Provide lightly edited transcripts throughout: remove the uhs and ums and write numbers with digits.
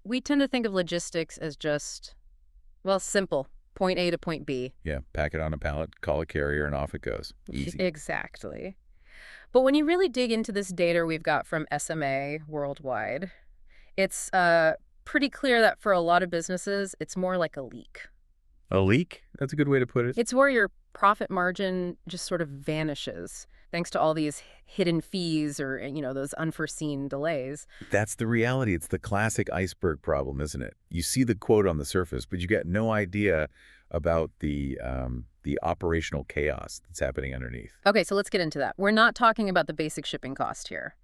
We tend to think of logistics as just, well, simple. Point A to point B. Yeah, pack it on a pallet, call a carrier, and off it goes. Easy. Exactly. But when you really dig into this data we've got from SMA Worldwide, it's pretty clear that for a lot of businesses, it's more like a leak. A leak? That's a good way to put it. It's where your profit margin just sort of vanishes thanks to all these hidden fees or, those unforeseen delays. That's the reality. It's the classic iceberg problem, isn't it? You see the quote on the surface, but you get no idea about the operational chaos that's happening underneath. Okay, so let's get into that. We're not talking about the basic shipping cost here.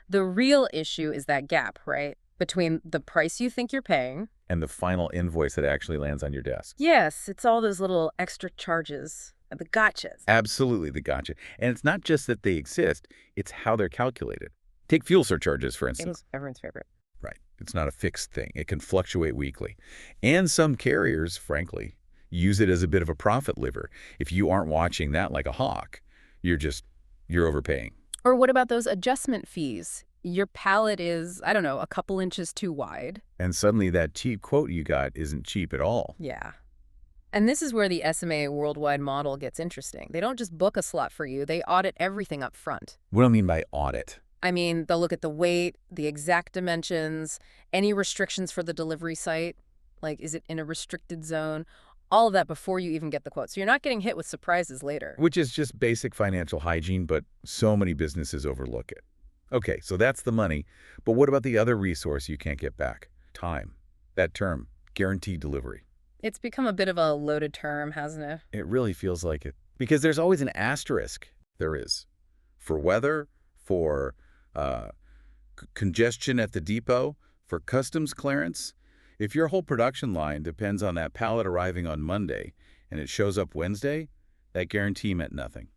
The real issue is that gap, right? Between the price you think you're paying And the final invoice that actually lands on your desk. Yes, it's all those little extra charges, the gotchas. Absolutely, the gotcha. And it's not just that they exist, it's how they're calculated. Take fuel surcharges, for instance. Everyone's favorite. Right. It's not a fixed thing. It can fluctuate weekly. And some carriers, frankly, use it as a bit of a profit lever. If you aren't watching that like a hawk, you're overpaying. Or what about those adjustment fees? Your pallet is, I don't know, a couple inches too wide. And suddenly that cheap quote you got isn't cheap at all. Yeah. And this is where the SMA Worldwide model gets interesting. They don't just book a slot for you, they audit everything up front. What do I mean by audit? I mean, they'll look at the weight, the exact dimensions, any restrictions for the delivery site, like is it in a restricted zone, all of that before you even get the quote. So you're not getting hit with surprises later. Which is just basic financial hygiene, but so many businesses overlook it. Okay, so that's the money, but what about the other resource you can't get back? Time. That term, guaranteed delivery. It's become a bit of a loaded term, hasn't it? It really feels like it. Because there's always an asterisk. There is. For weather, for congestion at the depot, for customs clearance. If your whole production line depends on that pallet arriving on Monday and it shows up Wednesday, that guarantee meant nothing.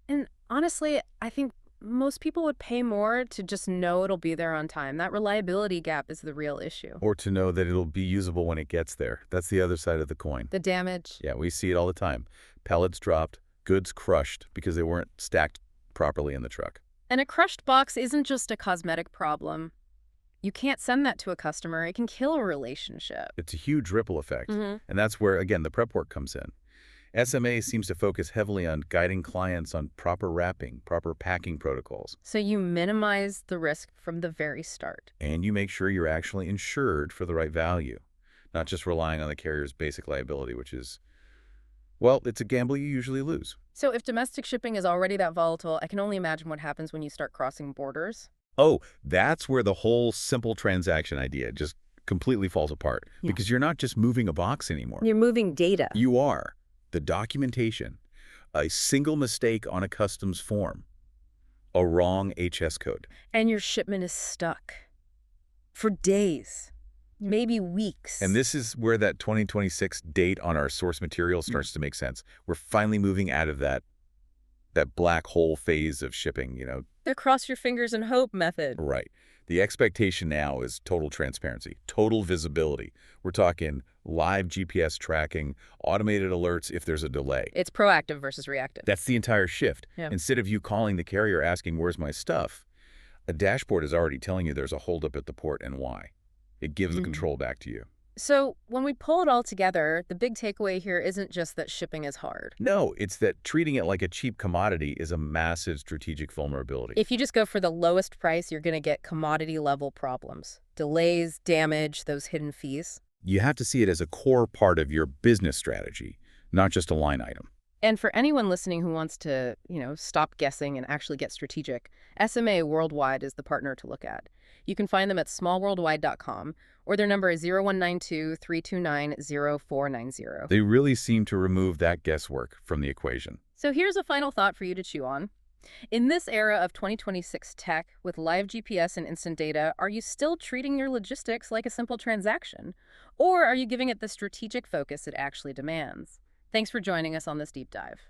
And honestly, I think most people would pay more to just know it'll be there on time. That reliability gap is the real issue. Or to know that it'll be usable when it gets there. That's the other side of the coin. The damage. Yeah, we see it all the time. Pallets dropped, goods crushed because they weren't stacked properly in the truck. And a crushed box isn't just a cosmetic problem. You can't send that to a customer. It can kill a relationship. It's a huge ripple effect. Mm-hmm. And that's where, again, the prep work comes in. SMA seems to focus heavily on guiding clients on proper wrapping, proper packing protocols. So you minimize the risk from the very start. And you make sure you're actually insured for the right value, not just relying on the carrier's basic liability, which is, well, it's a gamble you usually lose. So if domestic shipping is already that volatile, I can only imagine what happens when you start crossing borders. Oh, that's where the whole simple transaction idea just completely falls apart. Yeah. Because you're not just moving a box anymore. You're moving data. You are. The documentation, a single mistake on a customs form, a wrong HS code. And your shipment is stuck for days, maybe weeks. And this is where that 2026 date on our source material starts to make sense. We're finally moving out of that black hole phase of shipping, The cross your fingers and hope method. Right. The expectation now is total transparency, total visibility. We're talking live GPS tracking, automated alerts if there's a delay. It's proactive versus reactive. That's the entire shift. Yeah. Instead of you calling the carrier asking, where's my stuff, a dashboard is already telling you there's a holdup at the port and why. It gives the control back to you. So when we pull it all together, the big takeaway here isn't just that shipping is hard. No, it's that treating it like a cheap commodity is a massive strategic vulnerability. If you just go for the lowest price, you're going to get commodity-level problems. Delays, damage, those hidden fees. You have to see it as a core part of your business strategy, not just a line item. And for anyone listening who wants to, stop guessing and actually get strategic, SMA Worldwide is the partner to look at. You can find them at smallworldwide.com, or their number is 0192-329-0490. They really seem to remove that guesswork from the equation. So here's a final thought for you to chew on. In this era of 2026 tech, with live GPS and instant data, are you still treating your logistics like a simple transaction? Or are you giving it the strategic focus it actually demands? Thanks for joining us on this deep dive.